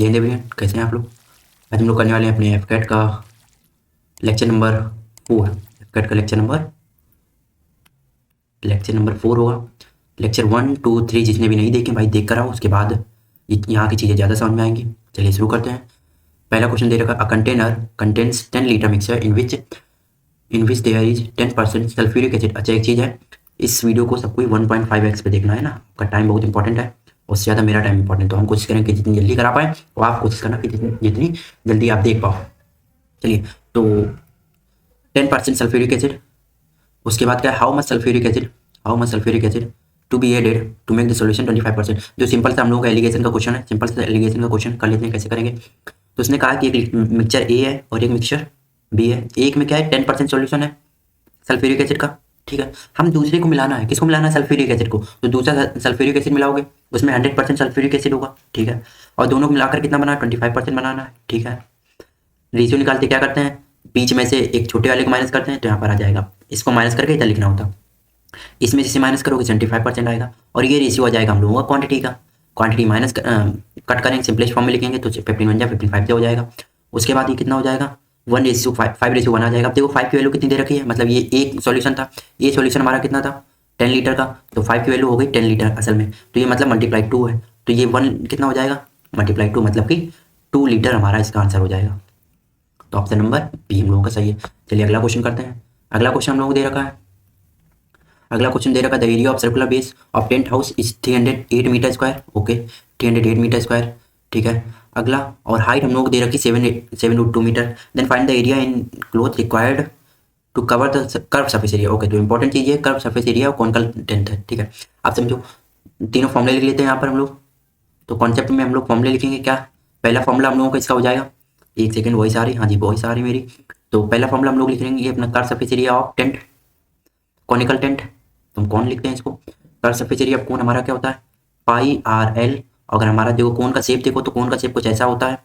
जय हिंद एवरीवन, कैसे हैं आप लोग। आज हम लोग करने वाले हैं अपने एफकेट का लेक्चर नंबर 4। एफकेट का लेक्चर नंबर 4 होगा। लेक्चर 1, 2, 3 जितने भी नहीं देखें भाई देख कर आओ, उसके बाद यहाँ की चीज़ें ज़्यादा समझ में आएंगी। चलिए शुरू करते हैं। पहला क्वेश्चन दे रखा, a container contains 10 litre mixture in which there is 10% sulphuric acid. अच्छा एक चीज़ है, इस वीडियो को सबको 1.5x पे देखना है ना, आपका टाइम बहुत इंपॉर्टेंट है, उससे ज़्यादा मेरा टाइम इंपॉर्टेंट, तो हम कोशिश करें कि जितनी जल्दी करा पाएँ और आप कोशिश करना कि जितनी जल्दी आप देख पाओ। चलिए, तो 10% सल्फ्यूरिक एसिड, उसके बाद क्या है, how much sulphuric acid to be added to make the solution 25%। जो सिंपल सा हम लोगों का एलिगेशन का क्वेश्चन है, सिंपल सा एलिगेशन का क्वेश्चन कर लेते हैं, कैसे करेंगे। तो उसने कहा कि एक मिक्सचर ए है और एक मिक्सचर बी है। एक में क्या है, 10% सोल्यूशन है सल्फ्यूरिक एसिड का, ठीक है। हम दूसरे को मिलाना है, किसको मिलाना है, सल्फ्यूरिक एसिड को। तो दूसरा सल्फ्यूरिक एसिड मिलाओगे, उसमें 100% सल्फ्यूरिक एसिड होगा, ठीक है। और दोनों को मिलाकर कितना बनाना है, 25% बनाना है, ठीक है। रेशियो निकालते क्या करते हैं, बीच में से एक छोटे वाले को माइनस करते हैं, तो यहाँ पर आ जाएगा, इसको माइनस करके इधर लिखना होता, इसमें जिसे माइनस करोगे 75% आएगा, और ये रेशियो आ जाएगा हम लोगों का क्वांटिटी का। क्वांटिटी माइनस कट करेंगे, सिंपलेस्ट फॉर्म में लिखेंगे तो 15 बन जाए 15 5 हो जाएगा। उसके बाद ये कितना हो जाएगा, 1:5 आ जाएगा। अब देखो 5 की वैल्यू कितनी दे रखी है, मतलब ये एक सॉल्यूशन था, ये सॉल्यूशन हमारा कितना था 10 लीटर का, तो 5 की वैल्यू हो गई 10 लीटर असल में, तो ये मतलब मल्टीप्लाई 2 है, तो ये 1 कितना हो जाएगा मल्टीप्लाई 2, मतलब कि 2 लीटर हमारा इसका आंसर हो जाएगा। तो ऑप्शन नंबर बी हम लोगों का सही है। चलिए अगला क्वेश्चन करते हैं। अगला क्वेश्चन हम लोगों को दे रखा है, the area of circular base of tent house is 308 metre square. Okay, 308 metre square, ठीक है। अगला, और हाइट हम लोग को दे रखी 7.2 मीटर। Then find the area in cloth required to cover the curve surface area. Okay, तो इंपॉर्टेंट चीज़ है कर्व सरफेस एरिया और कौन का टेंथ है, ठीक है। आप समझो, तीनों फॉर्मूले लिख लेते हैं यहाँ पर हम लोग। तो कॉन्सेप्ट में हम लोग फॉर्मूले लिखेंगे, क्या पहला फॉर्मूला हम लोगों का इसका हो जाएगा, एक सेकेंड वही सारी, हाँ जी वही सारी मेरी। तो पहला फॉर्मूला हम लोग लिख लेंगे, ये अपना curve surface area of tent, conical tent, तो हम कौन लिखते हैं इसको। कर्व सरफेस एरिया ऑफ कोन हमारा क्या होता है, पाई आर एल। अगर हमारा देखो कोन का शेप देखो, तो कोन का शेप कुछ ऐसा होता है,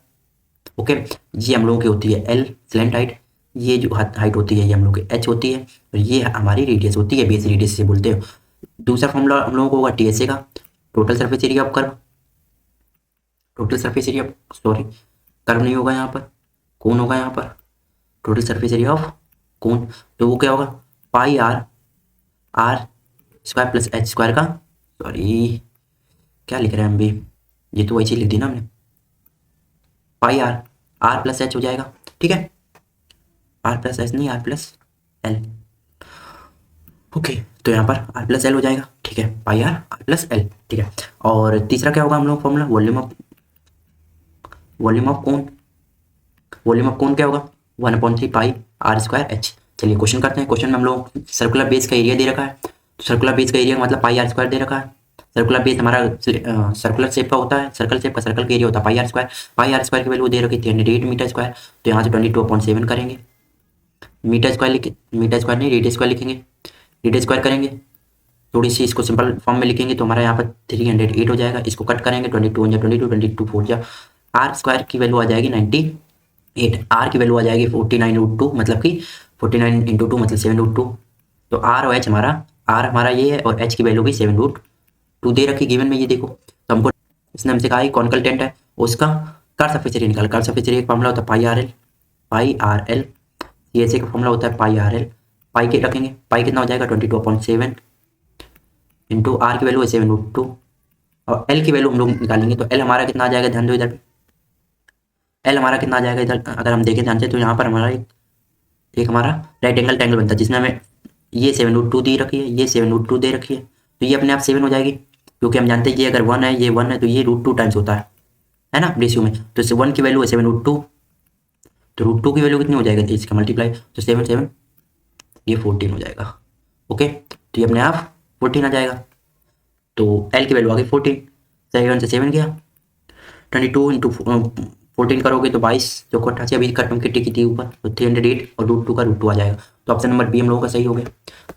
ओके। ये हम लोगों की होती है एल स्लैंट हाइट, ये जो हाइट होती है ये हम लोग की एच होती है, और ये हमारी रेडियस होती है, बेस रेडियस से बोलते हो। दूसरा फॉर्मूला हम लोगों को होगा टीएसए का, total surface area of curve, total surface area, sorry curve नहीं होगा यहाँ पर, कोन होगा यहाँ पर, total surface area of cone. तो वो क्या होगा, pi r r square plus h square का, सॉरी क्या लिख रहे हैं हम भी, ये तो वही चीज लिख दी ना हमने, पाई आर, आर प्लस एच हो जाएगा, ठीक है। आर प्लस एच नहीं, आर प्लस एल, ओके। तो यहाँ पर आर प्लस एल हो जाएगा, ठीक है, pi r are plus L, ठीक है। और तीसरा क्या होगा हम लोग फॉर्मूला, वॉल्यूम ऑफ कोन क्या होगा, 1/3 पाई आर स्क्वायर एच। चलिए क्वेश्चन करते हैं। क्वेश्चन में हम लोग सर्कुलर बेस का एरिया दे रखा है, तो सर्कुलर बेस का एरिया मतलब पाई आर स्क्वायर दे रखा है। सर्कुलर बेस हमारा सर्कुलर शेप का होता है, सर्कल शेप का सर्कल का एरिया होता है pi r square. Pi r square की वैल्यू दे रखी 308 मीटर स्क्वायर, तो यहाँ से 22.7 करेंगे, मीटर स्क्वायर नहीं रेडियस स्क्वायर लिखेंगे, रेडियस स्क्वायर करेंगे, थोड़ी सी इसको सिंपल फॉर्म में लिखेंगे तो हमारा यहाँ पर 308 हो जाएगा। इसको कट करेंगे 22 या 22 4 जा, आर स्क्वायर की वैल्यू आ जाएगी 98, आर की वैल्यू आ जाएगी 49√2, मतलब कि 49 इंटू 2 मतलब 7√2। तो आर और एच हमारा, आर हमारा ये है और एच की वैल्यू भी 7√2 दे रखी गिवन में, ये देखो। तो हमको इसने हमसे कहा कॉन कंटेंट है, उसका कर्व सरफेस एरिया निकाल। कर्व सरफेस एरिया का फॉर्मूला होता है पाई आर एल, सीएसए का फॉर्मूला होता है पाई आर एल, पाई के रखेंगे, पाई कितना हो जाएगा 22.7 इंटू आर की वैल्यू है 7√2, और एल की वैल्यू हम लोग निकालेंगे, तो एल हमारा कितना आ जाएगा, ध्यान दो इधर, एल हमारा कितना आ जाएगा इधर, अगर हम देखें ध्यान से तो यहाँ पर हमारा एक हमारा राइट एंगल ट्रायंगल बनता है, जिसमें हमें ये 7√2 दे रखी है, ये 7√2 दे रखी है, तो ये अपने आप 7 हो जाएगी, क्योंकि हम जानते हैं ये अगर 1 है, ये 1 है, तो ये √2 टाइम्स होता है ना रेशियो में। तो इससे 1 की वैल्यू है 7√2, तो √2 की वैल्यू कितनी हो जाएगा, इसका मल्टीप्लाई, तो 7 ये 14 हो जाएगा, ओके। तो ये अपने आप 14 आ जाएगा, तो एल की वैल्यू आ गई 14, 7 से 7 गया, 22 इंटू 14 करोगे तो 22, जो को 88 अभी कटम किट्टी की थी ऊपर, तो 308 और √2 का √2 आ जाएगा। तो ऑप्शन नंबर बी हम लोगों का सही हो गया।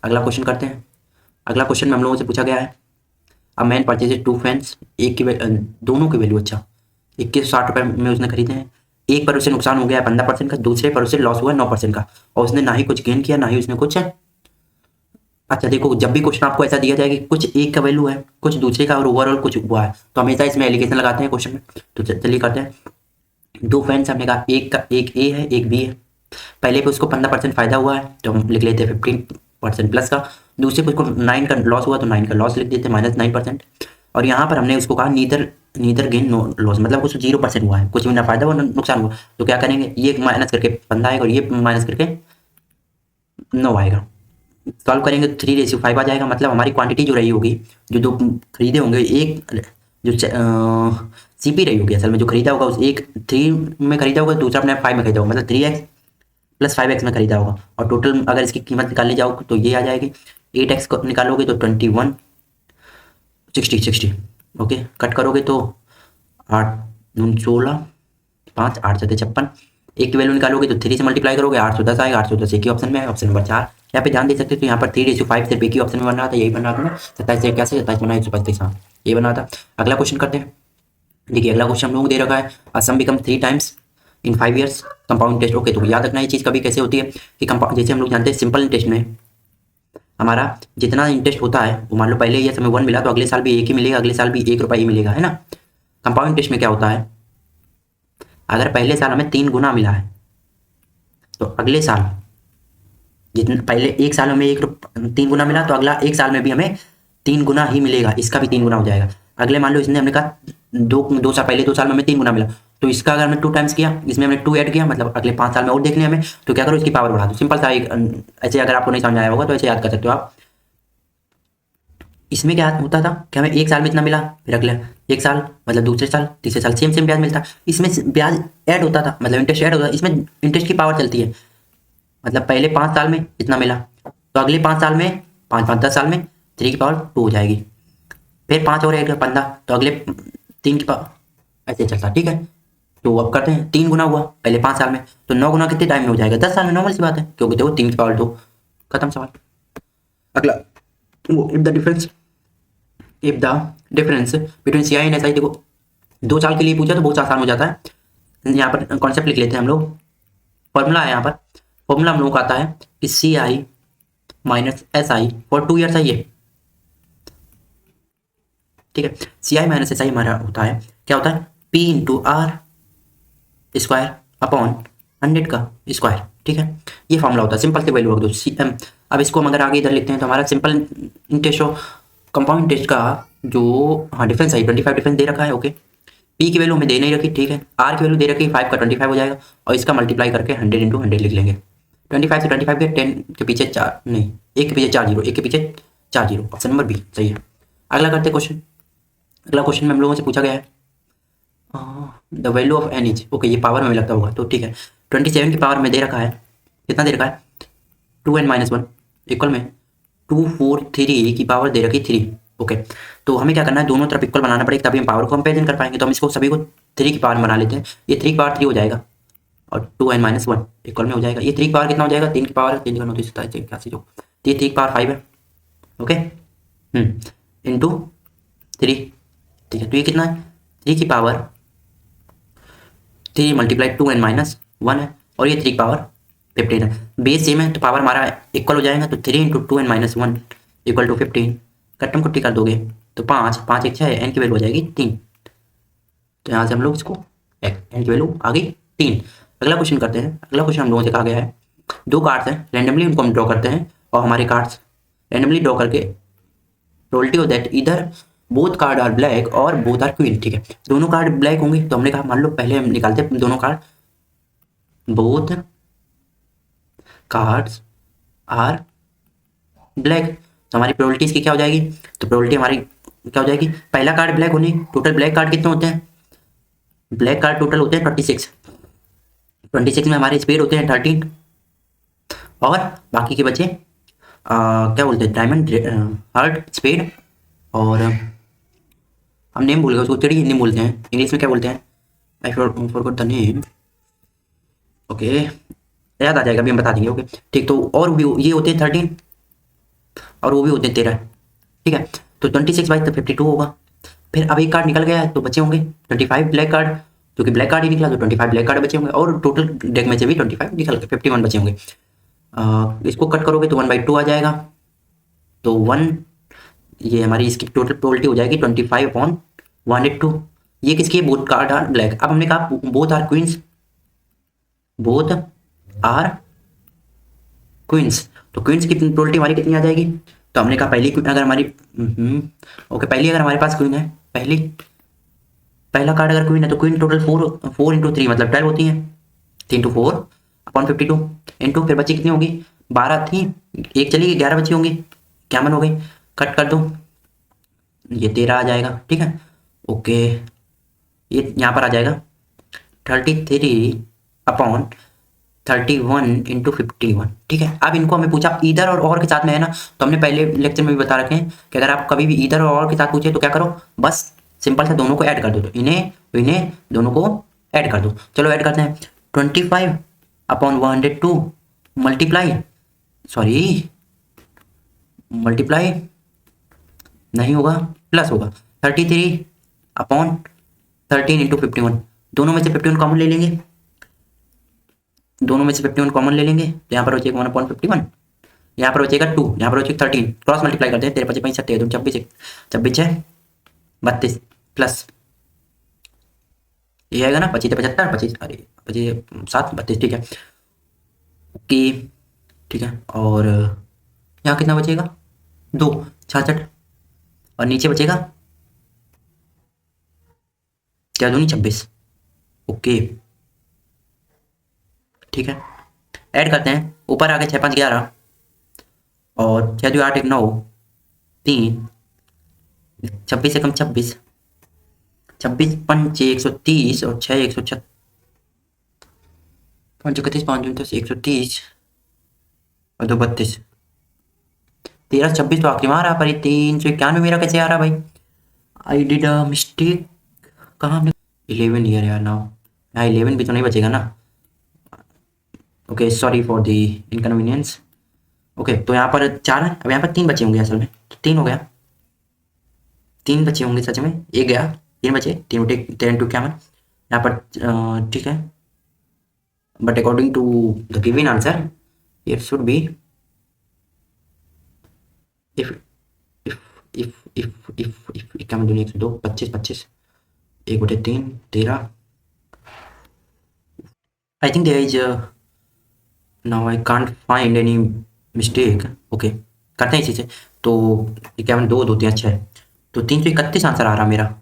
अगला क्वेश्चन करते हैं। अगला क्वेश्चन में हम लोगों से पूछा गया है, अब मैन परचेज 2 फैंस, एक की दोनों की वैल्यू, अच्छा 2160 में उसने खरीदे हैं, एक पर उसे नुकसान हो गया 15% का, दूसरे पर उसे लॉस हुआ 9% का, और उसने ना ही कुछ गेन किया ना ही उसने कुछ, अच्छा देखो जब भी क्वेश्चन आपको ऐसा दिया जाए कि कुछ एक का वैल्यू है कुछ दूसरे का और ओवरऑल कुछ हुआ है, तो हमेशा इसमें एलिगेशन लगाते हैं क्वेश्चन में। तो चलिए करते हैं। दो फैंस हमने कहा, एक का एक ए है एक बी है। पहले पे उसको 15% फायदा हुआ है तो हम लिख लेते हैं 15% प्लस का। दूसरे पे उसको 9 का लॉस हुआ तो 9 का लॉस लिख देते हैं -9%। और यहाँ पर हमने उसको कहा neither neither gain no loss, मतलब कुछ 0% हुआ है, कुछ भी ना फायदा हुआ ना नुकसान हुआ। तो क्या करेंगे, ये माइनस करके 15 आएगा और ये माइनस करके 9 आएगा। सॉल्व करेंगे तो 3:5 आ जाएगा, मतलब हमारी क्वांटिटी जो रही होगी, जो दो खरीदे होंगे, एक जो सीपी रही होगी असल में, जो खरीदा होगा उस एक 3 में खरीदा होगा, दूसरा अपने 5 में खरीदा होगा, मतलब 3x प्लस 5x में खरीदा होगा। और टोटल अगर इसकी कीमत निकालने जाओ तो ये आ जाएगी। 8x को निकालोगे तो 21 60 ओके, कट करोगे तो 8 9 16 5 8 7 56। एक की वैल्यू निकालोगे तो 3 से मल्टीप्लाई करोगे 810 आएगा। 810 एक ही ऑप्शन में है, ऑप्शन नंबर 4। यहाँ पे ध्यान दे सकते हो तो यहाँ पर 3:5 सिर्फ एक ही ऑप्शन में बन रहा था, यही बन रहा था ना, 27 27 बना 135, हाँ ये बना था। अगला क्वेश्चन करते हैं। देखिए अगला क्वेश्चन हम लोगों को दे रखा है, a sum become 3 times in 5 years compound interest. Okay, तो याद रखना ये चीज़ कभी कैसे होती है कि कंपाउंड, जैसे हम लोग जानते हैं सिंपल इंटरेस्ट में हमारा जितना इंटरेस्ट होता है वो, मान लो पहले ये हमें 1 मिला तो अगले साल भी 1 ही मिलेगा, अगले साल भी 1 रुपया ही मिलेगा, है ना। कंपाउंड इंटरेस्ट में क्या होता है, अगर पहले साल हमें 3 गुना मिला है तो अगले साल जितना पहले एक साल में 3 गुना मिला तो अगला एक साल में भी हमें 3 गुना ही मिलेगा, इसका भी 3 गुना हो जाएगा। अगले मान लो इसने हमने कहा दो साल पहले 2 साल में हमें 3 गुना मिला, तो इसका अगर हमने 2 टाइम्स किया, इसमें हमने 2 ऐड किया, मतलब अगले 5 साल में और देखने हमें, तो क्या करो इसकी पावर बढ़ा दो। सिंपल सा एक ऐसे, अगर आपको नहीं समझ आया होगा तो ऐसे याद कर सकते हो आप। इसमें क्या होता था कि हमें एक साल में इतना मिला, फिर अगले एक साल मतलब दूसरे साल तीसरे साल सेम ब्याज मिलता। इसमें ब्याज ऐड होता था, मतलब इंटरेस्ट ऐड होता था, इसमें इंटरेस्ट की पावर चलती है। मतलब पहले 5 साल में इतना मिला तो अगले 5 साल में 10 साल में 3 की पावर 2 हो जाएगी, फिर 5 और ऐड 15, तो अगले 3 की पावर ऐसे चलता, ठीक है। तो अब करते हैं 3 गुना हुआ पहले 5 साल में, तो 9 गुना कितने टाइम में हो जाएगा, 10 साल में, नॉर्मल सी बात है, क्योंकि देखो 3 की पावर 2, खत्म सवाल। अगला, if the difference between C I and S I, देखो 2 साल के लिए पूछा तो बहुत आसान हो जाता है। यहाँ पर कॉन्सेप्ट लिख लेते हैं हम लोग, फॉर्मूला है यहाँ पर। फॉर्मूला हम लोग का आता है कि C I minus S I for 2 years है ये, ठीक है। सी आई माइनस एस आई हमारा होता है, क्या होता है, P into R square upon 100 का स्क्वायर, ठीक है। ये फॉर्मूला होता है, सिंपल से वैल्यू रख दो सी एम। अब इसको हम अगर आगे इधर लिखते हैं तो हमारा सिंपल इंटरेस्ट हो कंपाउंड इंटरेस्ट का जो, हाँ डिफरेंस है 25 डिफरेंस दे रखा है, ओके। पी की वैल्यू हमें दे नहीं रखी, ठीक है। आर की वैल्यू दे रखी है 5 का 25 हो जाएगा, और इसका मल्टीप्लाई करके 100 इंटू 100 लिख लेंगे। 25 से 25 के 10 के पीछे 4 नहीं, 1 के पीछे 4 जीरो, 1 के पीछे 4 जीरो, ऑप्शन नंबर बी सही है। अगला करते क्वेश्चन। अगला क्वेश्चन में हम लोगों से पूछा गया है the value of N is, okay ये पावर में लगता होगा तो ठीक है। 27 की पावर में दे रखा है, कितना दे रखा है, 2n-1 इक्वल में 243 की पावर दे रखी 3, ओके। तो हमें क्या करना है, दोनों तरफ इक्वल बनाना पड़ेगा तभी हम पावर को कंपेरिजन कर पाएंगे। तो हम इसको सभी को 3 की पावर में बना लेते हैं, ये 3 की पावर 3 हो जाएगा और 2n-1 इक्वल में हो जाएगा। ये 3 की पावर कितना हो जाएगा, 3 की पावर 3 का 27 जो, ये 3 की पावर 5 है, ओके इंटू 3, ठीक है। तो ये कितना है, 3 की पावर 3 मल्टीप्लाई 2n-1 है, और ये 3 की पावर 15 है। बेस सेम है तो पावर हमारा इक्वल हो जाएगा, तो 3 इंटू 2n-1 इक्वल टू 15। कट्टम कुट्टी कर दोगे तो 5 5 1 6 एन की वैल्यू हो जाएगी 3। तो यहाँ से हम लोग इसको एन की वैल्यू आ गई 3। अगला क्वेश्चन करते हैं। अगला क्वेश्चन हम लोगों से कहा गया है, 2 कार्ड्स हैं रैंडमली, उनको हम ड्रॉ करते हैं, और हमारे कार्ड्स रैंडमली ड्रॉ करके प्रोबेबिलिटी ऑफ दैट इधर बोथ कार्ड आर ब्लैक और बोथ आर क्वीन, ठीक है। दोनों कार्ड ब्लैक होंगे तो हमने कहा मान लो पहले हम निकालते हैं दोनों card, both cards are black, तो हमारी प्रोबेबिलिटीज की क्या हो जाएगी, तो प्रोबेबिलिटी हमारी क्या हो जाएगी, पहला कार्ड ब्लैक होने, टोटल ब्लैक कार्ड कितने होते हैं, ब्लैक कार्ड टोटल होते हैं 26 में हमारे स्पेड होते हैं 13, और बाकी के बचे क्या बोलते हैं, डायमंड हार्ट स्पेड, और हम नेम भूल गए उसको, चिड़ी हिंदी बोलते हैं, इंग्लिश में क्या बोलते हैं, I forgot the name, okay याद आ जाएगा अभी हम बता देंगे, ओके ठीक। तो और भी ये होते हैं 13 और वो भी होते हैं 13, ठीक है। तो 26 तो 52 होगा। फिर अब एक कार्ड निकल गया है तो बचे होंगे 25 ब्लैक कार्ड, क्योंकि ब्लैक कार्ड ही निकला तो 25 ब्लैक कार्ड बचे होंगे, और टोटल डेक में से भी 25 निकल के 51 बचे होंगे। इसको कट करोगे तो 1/2 आ जाएगा, तो 1 ये हमारी इसकी टोटल प्रोबेबिलिटी हो जाएगी 25/182, ये किसकी है, बोथ कार्ड आर ब्लैक। अब हमने कहा both are queens, both are queens, तो क्वींस की प्रोबेबिलिटी हमारी कितनी आ जाएगी, तो हमने कहा पहली अगर हमारी ओके पहली अगर हमारे पास क्वीन है, पहला कार्ड अगर क्वीन है तो क्वीन टोटल 4 इंटू 3 मतलब 12 होती है, 3 into 4 अपॉन 52 इंटू फिर बची कितनी होगी 12 थी, एक चली गई 11 बची होंगी, क्या मन हो गई, कट कर दो, ये 13 आ जाएगा। ठीक है ओके, ये यहाँ पर आ जाएगा 33/31 ठीक है। अब इनको हमें पूछा ईदर और के साथ में है ना, तो हमने पहले लेक्चर में भी बता रखे हैं कि अगर आप कभी भी ईदर और के साथ पूछे तो क्या करो, बस सिंपल से दोनों को ऐड कर दो, तो इन्हें दोनों को ऐड कर दो। चलो ऐड करते हैं, 25/102 मल्टीप्लाई नहीं होगा, प्लस होगा 33/13 इंटू 51, दोनों में से 51 कॉमन ले लेंगे, तो यहाँ पर बचेगा 1/51, यहाँ पर बचेगा 2, यहाँ पर बचेगा 13, क्रॉस मल्टीप्लाई करते हैं, 13 25 27 26 26 है 32 प्लस ये आएगा ना 25 75 25 अरे 25 7 32 ठीक है ओके ठीक है। और यहाँ कितना बचेगा 2 66 और नीचे बचेगा क्या 2 26 ओके ठीक है। ऐड करते हैं, ऊपर आ गए 6 5 11 और 6 2 8 1 9 3 26 से कम 26 26 5 130 और 6 136 5 31 5 29 130 और 2 32 13 26 तो आखिरी में आ रहा, पर ये 391 मेरा कैसे आ रहा भाई, आई डिड अ मिस्टेक, कहाँ हमने 11 ईयर यार नाउ, यहाँ 11 भी तो नहीं बचेगा ना, okay sorry for the inconvenience. Okay तो यहाँ पर 4 है, अब यहाँ पर 3 बचे होंगे असल में, तो 3 हो गया, 3 बचे होंगे सच में, एक गया 3 बचे, 3 बटे 10 टू क्या यहाँ पर ठीक है, but according to the given answer it should be if क्या मैं दुनिया 102 25 25 1 बटे 3 13 I think there is now I can't find any mistake okay करते हैं इसी से, तो क्या मैं 2 2 3 6 तो 331 आंसर आ रहा मेरा,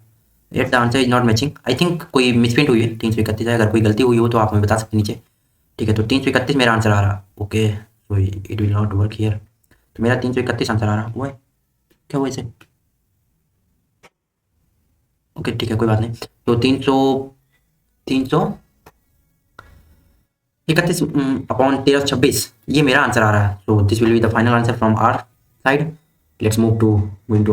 at the answer is not matching, I think कोई मिसप्रिंट हुई है 331 है, अगर कोई गलती हुई हो तो आप हमें बता सकते नीचे, ठीक है। तो 331 मेरा आंसर आ रहा, okay so it will not work here, तो मेरा 331 आंसर आ रहा, वो है क्या हुआ इसे, ओके ठीक है कोई बात नहीं, तो 331 अपॉन 1326 ये मेरा आंसर आ रहा है, so this will be the final answer from our side. Let's move to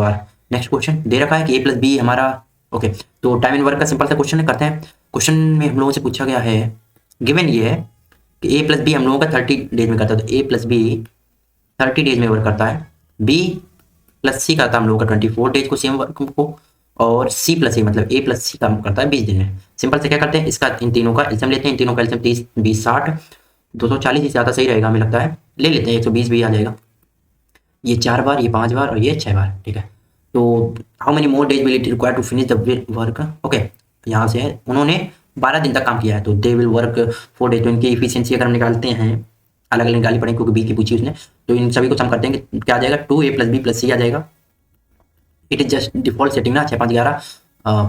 our next question, दे रखा है कि a+b हमारा ओके तो टाइम एंड वर्क का सिंपल सा क्वेश्चन करते हैं। क्वेश्चन में हम लोगों से पूछा गया है, गिवन ये है कि a+b हम लोगों का 30 डेज में करता है, तो a+b 30 डेज में वर्क करता है, b+c करता है हम लोगों का 24 डेज को सेम वर्क को, और c+a मतलब a+c काम करता है 20 दिन में। सिंपल से क्या करते हैं, इसका इन तीनों का एल्सियम लेते हैं, इन तीनों का एल्सियम 30 20 60 240 से ज़्यादा सही रहेगा हमें लगता है, ले लेते हैं 120 भी आ जाएगा, ये 4 बार ये 5 बार और ये 6 बार, ठीक है। तो how many more days will it require to finish the work, okay यहाँ से है उन्होंने 12 दिन तक काम किया है, तो दे विल वर्क 4 डेज, तो इनकी इफिशियंसी अगर हम निकालते हैं अलग अलग निकाली पड़ेगी क्योंकि बी की पूछी उसने, तो इन सभी को सम करते हैं कि क्या आ जाएगा 2a+b+c आ जाएगा, it is just default setting ना 6 5 11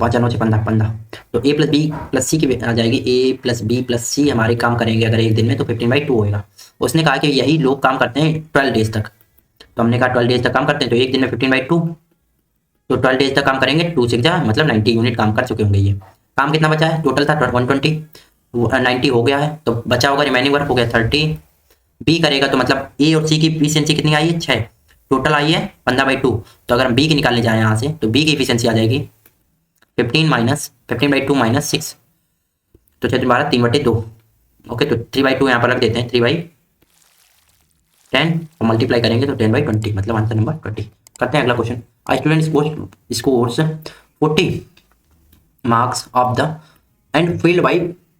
5 9 6 15 तो a+b+c की आ जाएगी, a+b+c हमारे काम करेंगे अगर एक दिन में तो 15/2 होएगा। उसने कहा कि यही लोग काम करते हैं 12 डेज तक, तो हमने कहा 12 डेज तक काम करते हैं तो एक दिन में 15/2, तो 12 डेज तक काम करेंगे 2 से जा मतलब 90 यूनिट काम कर चुके होंगे। ये काम कितना बचा है, टोटल था 120 90 हो गया है, तो बचा होगा रिमेनिंग वर्क हो गया 30, बी करेगा तो मतलब ए और सी की इफिशियंसी कितनी आई है 6, टोटल आई है 15/2, तो अगर हम बी की निकालने जाए यहाँ से तो बी की इफिशियंसी आ जाएगी 15/2 - 6, तो 6 12 3/2 ओके, तो 3/2 यहाँ पर रख देते हैं 3/10 और मल्टीप्लाई करेंगे तो 10/20 मतलब आंसर नंबर 20। करते हैं अगला question, I student scores 40 marks of the end failed by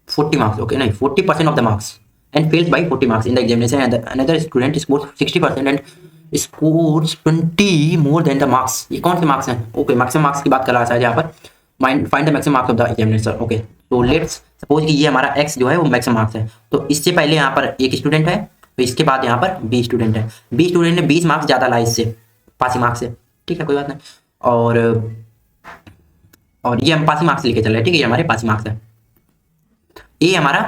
40 marks, okay नहीं 40% of the marks and failed by 40 marks in the examination, and another student scores 60% and scores 20 more than the marks, ये कौन से marks हैं, okay maximum marks की बात कर रहा है शायद यहाँ पर, find the maximum marks of the examination. Okay, तो लेट्स सपोज कि ये हमारा एक्स जो है वो मैक्सिमम मार्क्स है। तो इससे पहले यहाँ पर एक स्टूडेंट है, तो इसके बाद यहाँ पर बी स्टूडेंट है। बी स्टूडेंट ने 20 मार्क्स ज़्यादा लाए इससे, पासिंग मार्क्स से, ठीक है, कोई बात नहीं। और ये हम पासिंग मार्क्स लेके चल रहे हैं, ठीक है, ये हमारे पासिंग मार्क्स है। ए हमारा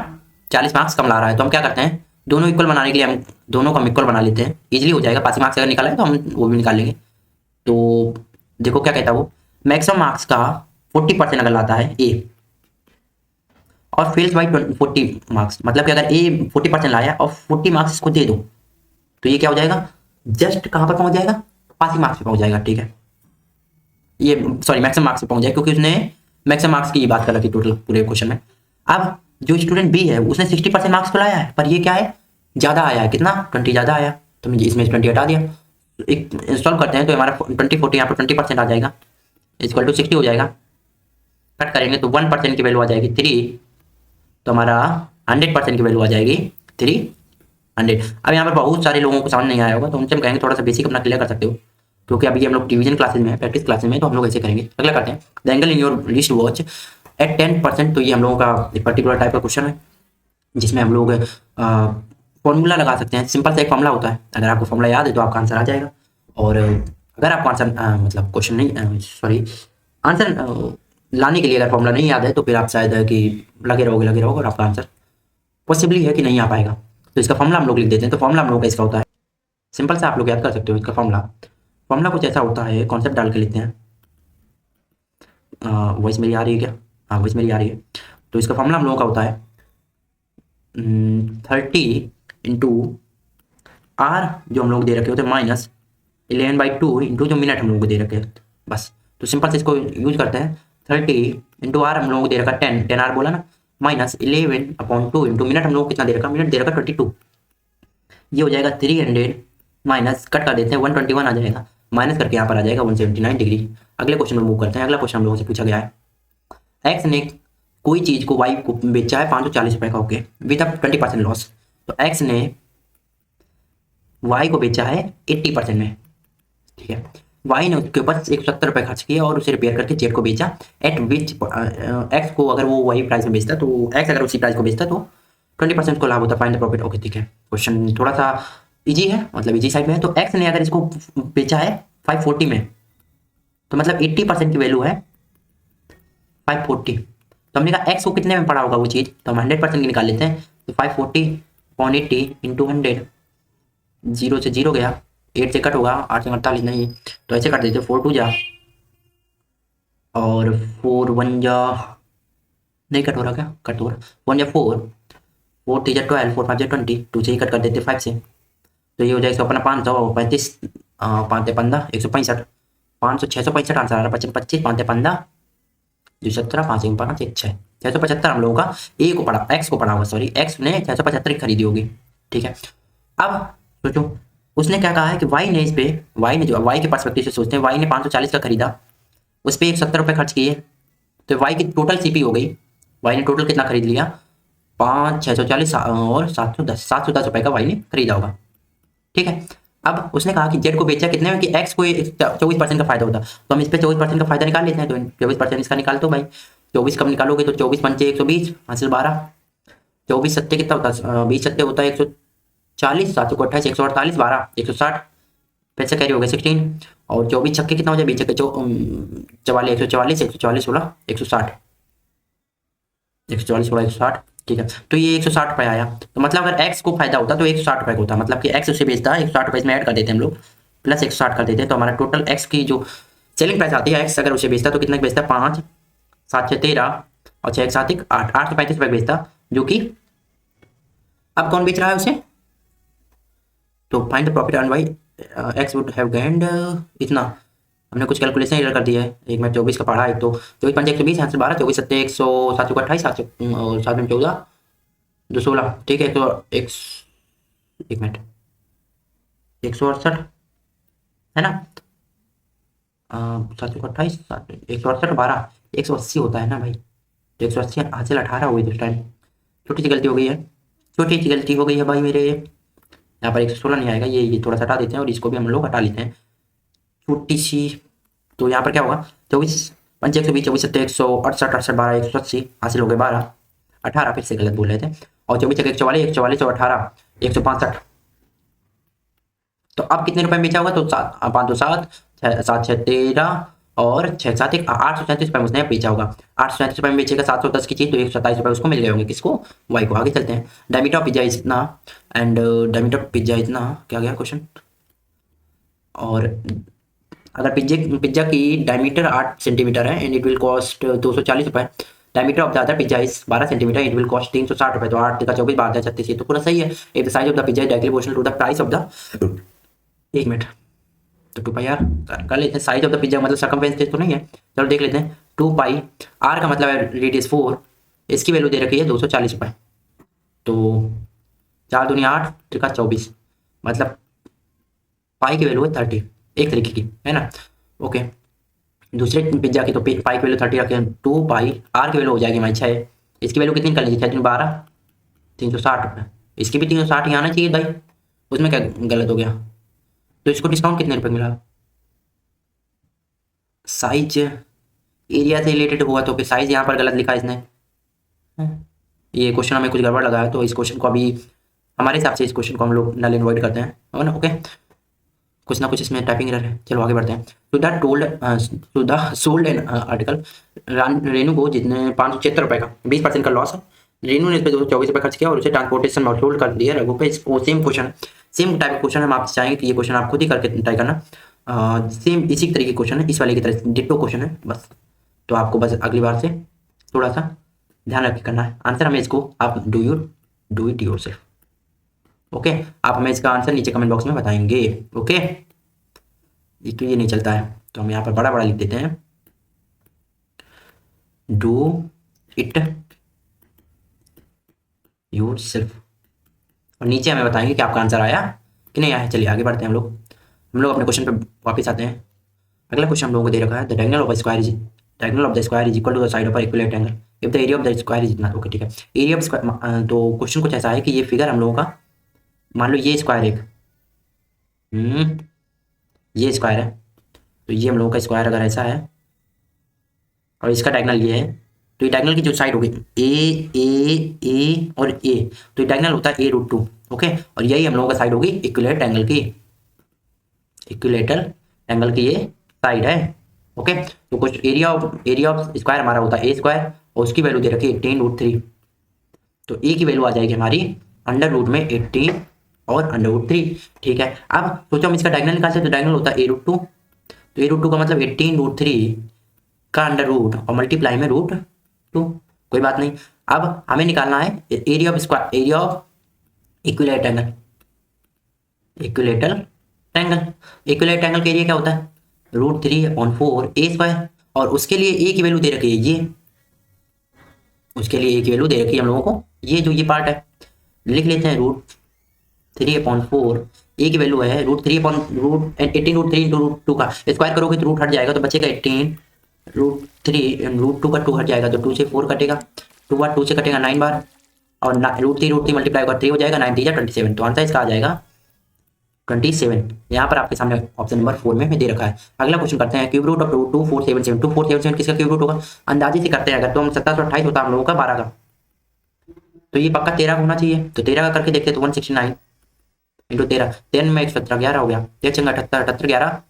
40 मार्क्स कम ला रहा है, तो हम क्या करते हैं, दोनों इक्वल बनाने के लिए हम दोनों को हम इक्वल बना लेते हैं, इजीली हो जाएगा। पासिंग मार्क्स अगर निकाला है तो हम वो भी निकाल लेंगे। तो देखो क्या कहता है वो, मैक्सिमम मार्क्स का 40% अगर लाता है ए और फेल्स बाई 40 मार्क्स, मतलब कि अगर ए 40% लाया और 40 मार्क्स इसको दे दो, तो ये क्या हो जाएगा, जस्ट कहाँ पर पहुंच जाएगा, पासिंग मार्क्स पे पहुंच जाएगा, ठीक है। ये सॉरी मैक्सिमम मार्क्स पे पहुंच जाएगा, क्योंकि उसने मैक्सिमम मार्क्स की बात कर रखी टोटल पूरे क्वेश्चन में। अब जो स्टूडेंट बी है उसने 60% मार्क्स तो लाया है, पर ये क्या है, ज़्यादा आया है, कितना, 20 ज़्यादा आया, तो मुझे इसमें 20 हटा दिया। एक सॉल्व करते हैं तो हमारा 20 40 यहाँ पर 20% आ जाएगा, इक्वल टू 60 हो जाएगा। कट करेंगे तो 1% की वैल्यू आ जाएगी 3, तो हमारा 100% की वैल्यू आ जाएगी 300। अब यहाँ पर बहुत सारे लोगों को समझ नहीं आया होगा, तो उनसे हम कहेंगे थोड़ा सा बेसिक अपना क्लियर कर सकते हो, क्योंकि अभी हम लोग डिवीजन क्लासेज में, प्रैक्टिस क्लासेज में, तो हम लोग ऐसे करेंगे। अगला करते हैं, the angle in your list watch at 10%। तो ये हम लोगों का एक पर्टिकुलर टाइप का क्वेश्चन है, जिसमें हम लोग फॉर्मूला लगा सकते हैं। सिंपल सा एक फॉर्मूला होता है, अगर आपको फॉर्मूला याद है तो आपका आंसर आ जाएगा। और अगर आपको आंसर मतलब क्वेश्चन नहीं, सॉरी आंसर लाने के लिए अगर फॉर्मूला नहीं याद है, तो फिर आप शायद कि लगे रहोगे और आपका आंसर पॉसिबली है कि नहीं आ पाएगा। तो इसका फॉर्मूला हम लोग लिख देते हैं। तो फॉर्मूला हम लोग का इसका होता है, सिंपल से आप लोग याद कर सकते हो इसका फॉर्मूला कुछ ऐसा होता है, कॉन्सेप्ट डाल के लेते हैं। वॉइस मेरी आ रही है क्या, हाँ वॉइस मेरी आ रही है। तो इसका फॉर्मूला हम लोगों का होता है 30 इंटू आर जो हम लोग दे रखे होते हैं, माइनस 11/2 इंटू जो मिनट हम लोगों को दे रखे हैं, बस। तो सिंपल से इसको यूज करते हैं, 30 इंटू आर हम लोगों को दे रखा 10 आर बोला ना, माइनस 11/2 इंटू मिनट हम लोग को कितना दे रखा, मिनट दे रखा 22। ये हो जाएगा 300 माइनस, कट कर देते हैं 121 आ जाएगा, माइनस करके यहाँ पर आ जाएगा 179 डिग्री। अगले क्वेश्चन में मूव करते हैं। अगला क्वेश्चन हम लोगों से पूछा गया है, एक्स ने कोई चीज़ को वाई को बेचा है 540 रुपये का, ओके, विद अप 20% लॉस। तो एक्स ने वाई को बेचा है 80% में, ठीक है। वाई ने उसके ऊपर 170 रुपये खर्च किया और उसे रिपेयर करके जेड को बेचा एट विच एक्स को, अगर वो वही प्राइस में बेचता तो एक्स अगर उसी प्राइस को बेचता तो 20% को लाभ होता, फाइंड द प्रॉफिट। ओके ठीक है, क्वेश्चन थोड़ा सा इजी है, मतलब इजी साइड में है। तो एक्स ने अगर इसको बेचा है 540 में, तो मतलब 80% की वैल्यू है 540। तो हमने कहा एक्स को कितने में पड़ा होगा वो चीज़, तो हम 100% की निकाल लेते हैं। तो 540/80 इंटू 100, 0 से 0 गया, 8 से कट होगा, 8 से 48 नहीं, तो ऐसे कट देते, 4 2 जा और 4 1 जा, नहीं कट हो रहा क्या, कट हो रहा, 1 जा 4, 4 3 जा 12, 4 5 जा 20, 2 से ही कट कर देते 5 से। तो ये हो जाएगा अपना 535, 5 15 165, 500 665 आंसर आ रहा है, 25 5 15 17 5 1 5 1 6, 675 हम लोगों का ए को पड़ा, एक्स को पड़ा होगा, सॉरी एक्स ने 675 की खरीदी होगी, ठीक है। अब सोचो उसने क्या कहा है कि वाई ने इस पे, वाई ने जो वाई के पर्सपेक्टिव से सोचते हैं, वाई ने 540 का खरीदा, उस पर 170 रुपये खर्च किए, तो वाई की टोटल सीपी हो गई, वाई ने टोटल कितना खरीद लिया, 640 और 710 रुपये का वाई ने खरीदा होगा, ठीक है। अब उसने कहा कि जेड को बेचा कितने में, कि एक्स को 24% का फायदा होता, तो हम इस पर 24% का फायदा निकाल लेते हैं। तो 24% इसका निकाल दो भाई, 24 कब निकालोगे, तो 24 पंचे 120 हासिल 12, 24 सत्ते कितना होता है, 20 सत्ते होता है 140, 7 को 28 148 12 160, पैसे कैरी हो गए 16, और 24 छक्के कितना हो जाए, 20 छक्के 44 144 144 16 160, 144 16 160, ठीक है। तो ये 160 रुपये आया, तो मतलब अगर एक्स को फायदा होता तो 160 रुपये का होता, मतलब कि एक्स उसे बेचता है 160 रुपये इसमें ऐड कर देते हैं हम लोग, प्लस 160 कर देते हैं, तो हमारा टोटल एक्स की जो सेलिंग प्राइस आती है, एक्स अगर उसे बेचता तो कितना बेचता है, 5 7 6 13 और 6 1 7 1 8 835 रुपये बेचता, जो कि अब कौन बेच रहा है उसे, तो find the profit earn by x would have gained इतना। हमने कुछ कैलकुलेशन इधर कर दिया है, एक में 24 का पढ़ा, एक तो 24 पंजे 120 यहाँ से 12, 24 सत्ते 100 7 को 28 7 और 7 में 14 2 16, ठीक है। तो एक मिनट 168 है ना, 7 को 28 168 12 180 होता है ना भाई, तो 180 हासिल 18 हो गई उस टाइम, छोटी सी गलती हो गई है, छोटी सी गलती हो गई है भाई मेरे, यहाँ पर 116 नहीं आएगा, ये थोड़ा सा हटा देते हैं और इसको भी हम लोग हटा लेते हैं, छोटी सी। तो यहाँ पर क्या होगा, 24 5 120 24 7 168 68 12 180 हासिल हो गए 12 18 फिर से गलत बोल रहे थे और 24 144 144 और 18 165। तो अब कितने रुपए में बेचा होगा? तो 5 2 7 7 6 13 और 6 7 1 837 रुपए में उसने बेचा होगा। 837 रुपए में बेचेगा 710 की चीज तो 127 रुपए उसको मिल गए होंगे। किसको? वाई को। आगे चलते हैं। डायमीटर ऑफ पिज्जा इतना एंड डायमीटर ऑफ पिज्जा इतना क्या गया क्वेश्चन। और अगर पिज्जा की डायमीटर 8 सेंटीमीटर है एंड इट विल कॉस्ट 240 रुपए। Diameter of the other pizza is 12 centimetre, it will cost 360 रुपए। तो 8 का 24 12 36 तो पूरा सही है। If the size of the pizza is directly proportional to the price of the, एक मिनट, तो 2 पाई आर कर लेते हैं। साइज ऑफ द पिज्जा मतलब सर्कमफेरेंस तो नहीं है, चलो देख लेते हैं। 2 पाई आर का मतलब है रेडियस 4, इसकी वैल्यू दे रखी है 240 रुपए। तो 4 दूनी 8 त्रिका 24 मतलब पाई की वैल्यू है 30, एक तरीके की है ना। ओके, दूसरे पिज्जा की तो पाई की वैल्यू 30 रखें। 2 पाई आर की वैल्यू हो जाएगी हमारी 6, इसकी वैल्यू कितनी कर लीजिए 6 12 360 रुपये। इसकी भी 360 ही आना चाहिए भाई, उसमें क्या गलत हो गया। तो इसको डिस्काउंट कितने रुपए मिला? साइज एरिया से रिलेटेड हुआ तो फिर साइज यहाँ पर गलत लिखा इसने। ये क्वेश्चन हमें कुछ गड़बड़ लगा है तो इस क्वेश्चन को अभी हमारे हिसाब से इस क्वेश्चन को हम लोग नल एंड वॉइड करते हैं, है ना। ओके, कुछ ना कुछ इसमें टाइपिंग एरर है। चलो आगे बढ़ते हैं। To the sold an article, Renu को जितने 576 रुपये का 20% का लॉस है। रेनू ने इस पर 224 रुपये खर्च किया और उसे ट्रांसपोर्टेशन में होल्ड कर दिया रघु पे। वो सेम क्वेश्चन है, सेम टाइप क्वेश्चन हम आपसे चाहेंगे कि ये क्वेश्चन आप खुद ही करके ट्राई करना। सेम इसी तरीके क्वेश्चन है, इस वाले की तरह डिट्टो क्वेश्चन है बस। तो आपको बस अगली बार से थोड़ा सा ध्यान रख के करना है। आंसर हमें इसको आप डू इट योरसेल्फ। ओके, आप हमें इसका आंसर नीचे कमेंट बॉक्स में बताएंगे। ओके, ये नहीं चलता है तो हम यहाँ पर बड़ा बड़ा लिख देते हैं, डू इट योरसेल्फ, और नीचे हमें बताएंगे कि आपका आंसर आया कि नहीं आया। चलिए आगे बढ़ते हैं हम लोग अपने क्वेश्चन पे वापस आते हैं। अगला क्वेश्चन हम लोगों को दे रखा है, the diagonal of the square is equal to the side of equal triangle if the area of the square is इतना। ओके ठीक है, एरिया ऑफ स्क्वायर। तो क्वेश्चन कुछ ऐसा है कि ये फिगर हम लोगों का, मान लो ये स्क्वायर एक, ये स्क्वायर है, तो ये हम लोगों का स्क्वायर अगर ऐसा है और इसका डायगोनल ये है, तो ये डायगोनल की जो साइड होगी ए और ए, तो ये डायगोनल होता है a√2। ओके, और यही हम लोगों का साइड होगी इक्विलेटरल एंगल की, इक्विलेटरल एंगल की ये साइड है। ओके, तो कुछ एरिया ऑफ स्क्वायर हमारा होता है ए स्क्वायर और उसकी वैल्यू दे रखी है 18√3। तो ए की वैल्यू आ जाएगी हमारी अंडर रूट में 18 और अंडर√3। ठीक है, अब सोचो हम इसका डायगोनल निकाल सकते, तो डायगोनल होता है a√2, तो a√2 का मतलब 18√3 का अंडर रूट और मल्टीप्लाई में √2। कोई बात नहीं, अब हमें निकालना है area of square, area of equilateral angle का एरिया क्या होता है √3/4 a स्क्वायर, और उसके लिए ए की वैल्यू दे रखी है ये, उसके लिए ए की वैल्यू दे रखी है हम लोगों को, ये जो ये पार्ट है लिख लेते हैं √3/4, ए की वैल्यू है √18√3 इंटू √2 का स्क्वायर करोगे तो रूट हट जाएगा तो बचेगा 18 √2 का 2 हट जाएगा तो 2 से 4 कटेगा, 2 बार 2 से कटेगा 9 बार, और √3 मल्टीप्लाई होगा 3 हो जाएगा, 9 3 27। तो आंसर इसका आ जाएगा 27। यहाँ पर आपके सामने ऑप्शन नंबर 4 में दे रखा है। अगला क्वेश्चन करते हैं, क्यूब रूट ऑफ 2477। 2477 किसका क्यूब रूट होगा? अंदाजे से करते हैं, अगर तो हम 2728 होता हम लोगों का 12 का, तो ये पक्का 13 होना चाहिए। तो 13 का करके देखते तो 169 इंटू 13, 13 में 117 11 हो गया, 1 78 78 11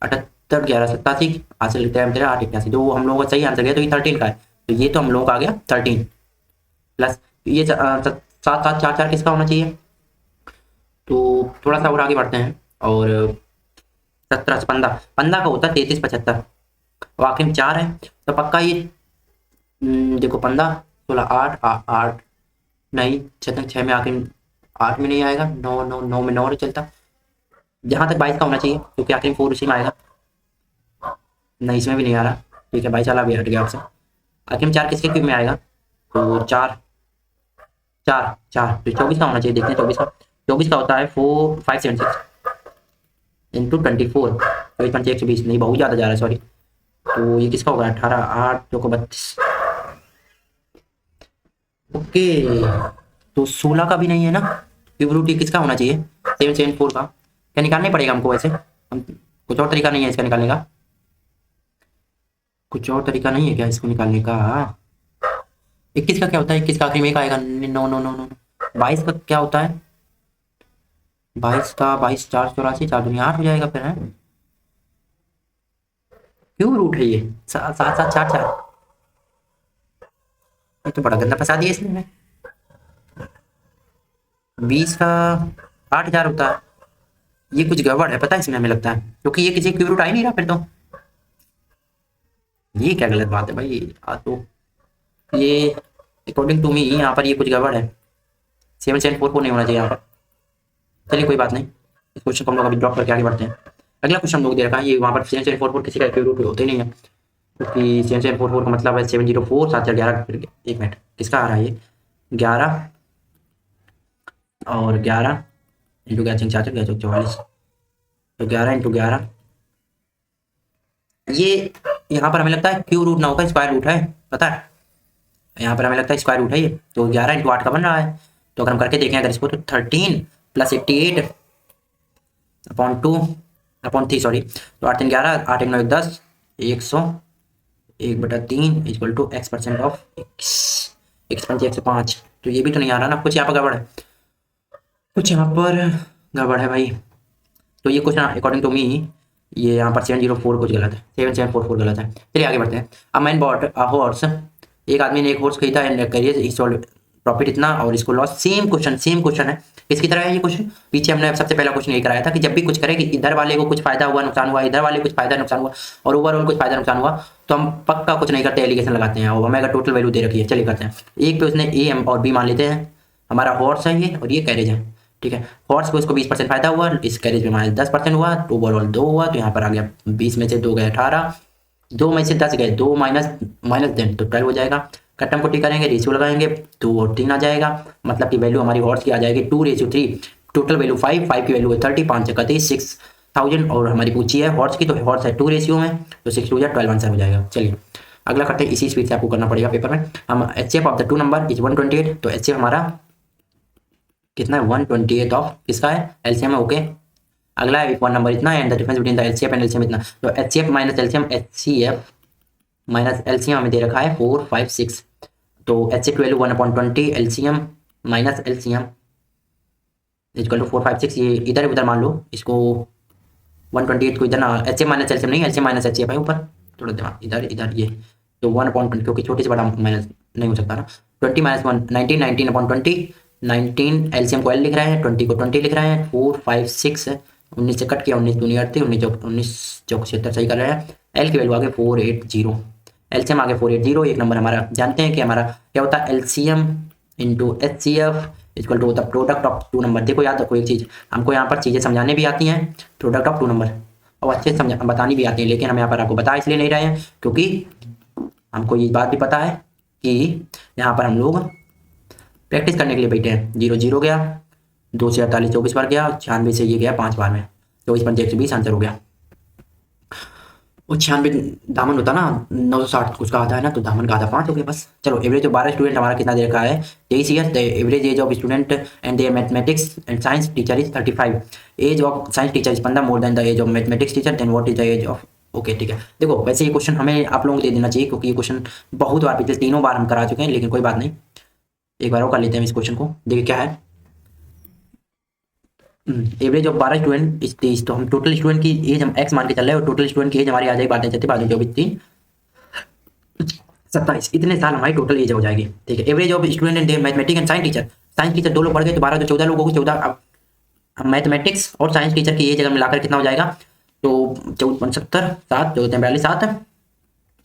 78 11 87 हासिल लिखते हैं 8 81। तो हम लोगों का सही आंसर गया, तो ये 13 का है, तो ये तो हम लोगों का आ गया 13 प्लस ये 7 7 4 4 किसका होना चाहिए। तो थोड़ा सा और आगे बढ़ते हैं, और 17 15 15 का होता है 33 75, और आखिर में 4 है तो पक्का ये देखो 15 16 8 8 नहीं 6 में आखिर 8 में नहीं आएगा, 9 9 9 में 9 नहीं चलता, जहाँ तक 22 का होना चाहिए क्योंकि आखिर में 4 उसी में आएगा, नहीं इसमें भी नहीं आ रहा। ठीक है 22 वाला भी हट गया आपसे। आखिर में 4 किसके क्यूब में आएगा, तो 4 4 4 तो 24 का होना चाहिए। देखते हैं 24 का होता है 4576 इंटू 24, 120 नहीं बहुत ज़्यादा जा रहा है सॉरी, तो ये किसका होगा 18 8 2 को 32। ओके, तो 16 का भी नहीं है ना, क्यूब रूट किसका होना चाहिए 774 का, क्या निकालना पड़ेगा हमको, वैसे हम कुछ और तरीका नहीं है इसका निकालने का। कुछ और तरीका नहीं है क्या इसको निकालने का? 21 का क्या होता है? 21 का आखिरी में एक आएगा। No no no no. 22 का क्या होता है? 22 का 22 4 84 4 दुनिया 8 हो जाएगा फिर है। क्यों रूट है ये? 7 7 4 4। ये तो बड़ा गंदा फंसा दिया इसने हमें। 20 का 8000 होता है। ये कुछ गड़बड़ है पता है इसमें, हमें लगता है, क्योंकि ये किसी क्यूब रूट आ ही नहीं रहा फिर तो। ये क्या गलत बात है भाई? तो ये अकॉर्डिंग टू मी यहाँ पर ये कुछ गड़बड़ है। 7744 नहीं होना चाहिए यहाँ पर। चलिए कोई बात नहीं, इस क्वेश्चन को हम लोग अभी ड्रॉप करके आगे बढ़ते हैं। अगला क्वेश्चन हम लोग दे रखा है, ये वहाँ पर 7744 किसी का क्यूब रूट होते ही नहीं है, क्योंकि 7744 का मतलब है 704 7 11। एक मिनट, किसका आ रहा है ये? 11 और 11 इंटू 11 4 4 44, तो 11 इंटू 11। ये यहाँ पर हमें लगता है क्यूब रूट ना होगा, स्क्वायर रूट है, पता है। यहाँ पर हमें लगता है स्क्वायर रूट है ये, तो 11 इंटू 8 का बन रहा है। तो अगर हम करके देखें अगर इसको, तो 13 प्लस 88 अपॉन 2 अपॉन 3 सॉरी, तो 8 3 11 8 1 9 1 10 100 1/3 equal to x% of x 105। तो ये भी तो नहीं आ रहा ना, कुछ यहाँ पर गड़बड़ है, कुछ यहाँ पर गड़बड़ है भाई। तो ये क्वेश्चन अकॉर्डिंग टू मी ये यहाँ पर 704 कुछ गलत है, 7744 गलत है। चलिए आगे बढ़ते हैं। A man bought a horse, एक आदमी ने एक हॉर्स खरीदा and career he sold, profit इतना और इसको लॉस। सेम क्वेश्चन है, किसकी तरह है ये क्वेश्चन? पीछे हमने सबसे पहला क्वेश्चन यही कराया था कि जब भी कुछ करें कि इधर वाले को कुछ फायदा हुआ नुकसान हुआ, इधर वाले को कुछ फायदा नुकसान हुआ और ओवरऑल कुछ फायदा नुकसान हुआ, तो हम पक्का कुछ नहीं करते, एलिगेशन लगाते हैं। और हमें अगर टोटल वैल्यू दे रखी है, चलिए करते हैं। एक पे उसने ए एम और बी मान लेते हैं, हमारा हॉर्स है ये और ये कैरेज है, ठीक है। हॉर्स को इसको 20% फायदा हुआ, इस कैरेज में हमारे 10% हुआ, तो ओवरऑल 2 हुआ, तो यहाँ पर आ गया 20 में से 2 गए 18, 2 में से 10 गए 2 माइनस माइनस देन तो 12 हो जाएगा। कट्टम कोटी करेंगे, रेशियो लगाएंगे, 2 और 3 आ जाएगा, मतलब कि वैल्यू हमारी हॉर्स की आ जाएगी 2:3। टोटल वैल्यू 5 की वैल्यू है 30, 5 31 6000 और हमारी पूछी है हॉर्स की, तो हॉर्स है 2 रेशियो में, तो 6 2 12 आंसर हो जाएगा। चलिए अगला करते हैं, इसी स्पीड से आपको करना पड़ेगा पेपर में। हम HCF of the 2 number is 128, तो HCF हमारा कितना है? 128 ऑफ किसका है? एलसीएम है, ओके। अगला है वन नंबर इतना and the difference between the LCF and LCM इतना, तो HCF minus LCM, HCF minus LCM हमें दे रखा है 4 5 6, तो HCF की value 1/20 LCM minus LCM equal to 4 5 6। ये इधर उधर मान लो इसको, 128 को इधर ना, HCF माइनस एलसीएम नहीं, एलसीएम माइनस HCF है ऊपर, थोड़ा दिमाग इधर इधर ये, तो 1/20 क्योंकि छोटे से बड़ा माइनस नहीं हो सकता ना, 20 माइनस 1 19 19/20 19 एलसीएम को एल लिख रहे हैं, 20 को 20 लिख रहे हैं, 4 5 6 19 से कट किया, 19 दूनी 38 19 चौक 76 सही कर रहे हैं। एल की वैल्यू आगे 480, एलसीएम आगे 480। एक नंबर हमारा जानते हैं कि हमारा क्या होता है? LCM into HCF equal to होता है प्रोडक्ट ऑफ 2 नंबर। देखो याद रखो एक चीज़, हमको यहाँ पर चीज़ें समझाने भी आती हैं, प्रोडक्ट ऑफ 2 नंबर, और अच्छे से बतानी भी आती है, लेकिन हम यहाँ पर आपको बता इसलिए नहीं रहे हैं क्योंकि हमको ये बात भी पता है कि यहाँ पर हम लोग प्रैक्टिस करने के लिए बैठे हैं। 0 0 गया, 2 से 48 24 बार गया, 96 से ये गया 5 बार में, 24 5 120 आंसर हो गया। और 96 दामन होता ना, 960 कुछ का आता है ना, तो दामन का आधा 5 हो गया बस। चलो एवरेज ऑफ 12 स्टूडेंट हमारा कितना दे रखा है? 23 year. The average age of student and their mathematics and science teacher is 35। Age of science teacher is 15 more than the age of mathematics teacher, then what is the age of, okay ठीक है। देखो वैसे ये question हमें आप लोगों को दे देना चाहिए, क्योंकि ये क्वेश्चन बहुत बार पिछले 3 बार हम करा चुके हैं, लेकिन कोई बात नहीं, एक बार और कर लेते हैं इस क्वेश्चन को। देखिए क्या है, एवरेज ऑफ 12 स्टूडेंट इस 23, तो हम टोटल स्टूडेंट की एज हम x मान के चल रहे हैं, और टोटल स्टूडेंट की एज हमारी आ जाएगी 12 चलते 12 24 3 27, इतने साल हमारी टोटल एज हो जाएगी, ठीक है। Average of student and mathematics and science teacher, science teacher 2 लोग पढ़ गए तो 12 तो 14 लोगों को 14, अब मैथमेटिक्स और साइंस टीचर की एज अगर मिलाकर कितना हो जाएगा, तो 74 7 14 42 7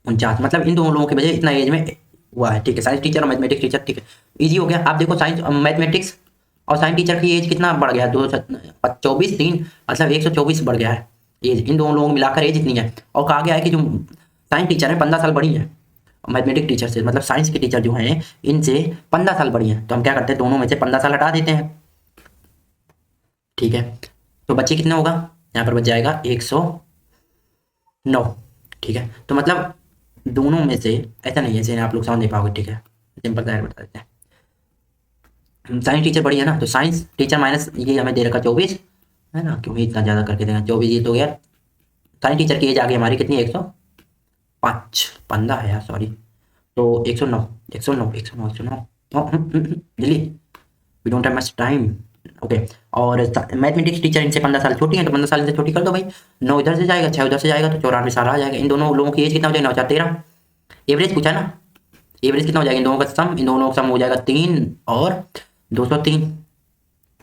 49, मतलब इन दोनों लोगों की वजह इतना एज में हुआ है, ठीक है। साइंस टीचर और मैथमेटिक्स टीचर, ठीक है, ईजी हो गया। आप देखो साइंस मैथमेटिक्स और साइंस टीचर की एज कितना बढ़ गया है? 224 3, मतलब 124 बढ़ गया है एज, इन दोनों लोगों को मिलाकर एज इतनी है। और कहा गया है कि जो साइंस टीचर है 15 साल बड़ी है मैथमेटिक्स टीचर से, मतलब साइंस के टीचर जो हैं इनसे 15 साल बड़ी हैं, तो हम क्या करते हैं दोनों में से 15 साल हटा देते हैं, ठीक है। तो बच्चे कितना होगा? यहाँ पर बच जाएगा 109, ठीक है। तो मतलब दोनों में से ऐसा नहीं है, ऐसे आप लोग समझ नहीं पाओगे, ठीक है, सिंपल सा बता देते हैं। साइंस टीचर बड़ी है ना, तो साइंस टीचर माइनस ये हमें दे रखा 24 है ना, क्योंकि इतना ज़्यादा करके देगा 24, ये तो गया। साइंस टीचर की एज आ गई हमारी कितनी? 5 15 है यार, सॉरी। तो 109 109 109 109 जल्दी, we don't have much time. Okay. और मैथमेटिक्स टीचर इनसे 15 साल छोटी है, तो 15 साल इनसे छोटी कर दो भाई। 9 इधर से जाएगा, 6 उधर से जाएगा, तो 94 साल आ जाएगा। इन दोनों लोगों की एज कितना हो जाएगा? 9 4 13। एवरेज पूछा ना, एवरेज कितना हो जाएगा इन दोनों का सम? इन दोनों का सम हो जाएगा 3 और 203।